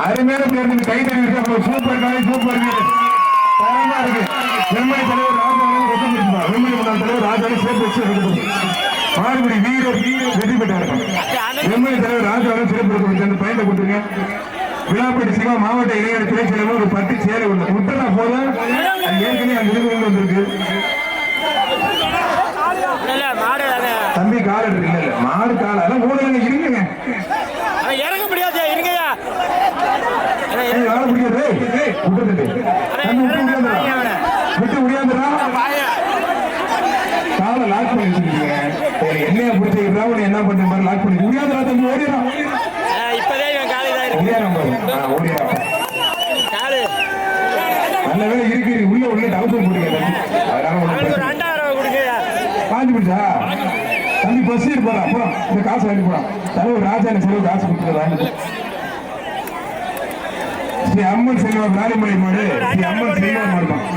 அருமையான பேருந்து கை தண்ணி சூப்பர் காலை சூப்பர் தரமா இருக்கு. வெண்மணி தலைவர் ராஜா வெண்மணி முன்னாள் தலைவர் ராஜாவை சேர்த்து மாறுபடி வீரர் வெற்றி பெற்றார். வெண்மணி தலைவர் ராஜாவை சிறப்பு அந்த பயணத்தை கொடுத்துருங்க. விழாப்பட்டி சிவா மாவட்ட இளைஞர் துறை செயலர் ஒரு 10 சேலை உள்ள முட்டனா போல ஏற்கனவே அந்த நிறுவனம் வந்திருக்கு. தம்பி கால இருக்கு இல்ல மாடு கால அதெல்லாம் ஊடகங்க இருங்க இறங்க முடியாது இருங்கயா வாழ முடியாது விட்டு முடியாதுடா காலை லாக் பண்ணி வச்சிருக்கீங்க. என்னைய பிடிச்சிக்கிறா என்ன பண்ற மாதிரி லாக் பண்ணி முடியாதுடா தம்பி ஓடிடா இப்பதே காலை ஓடிடா நல்ல வேலை இருக்கு உள்ள டவுசர் போட்டுக்க காஞ்சி பிடிச்சா தம்பி பஸ் போறா அப்புறம் இந்த காசு வாங்கி போறான் தலைவர் ராஜா செலவு காசு கொடுத்துருவாங்க. ஸ்ரீ அம்மன் செல்வம் நாரிமலை மாடு ஸ்ரீ அம்மன் செல்வம் மாடு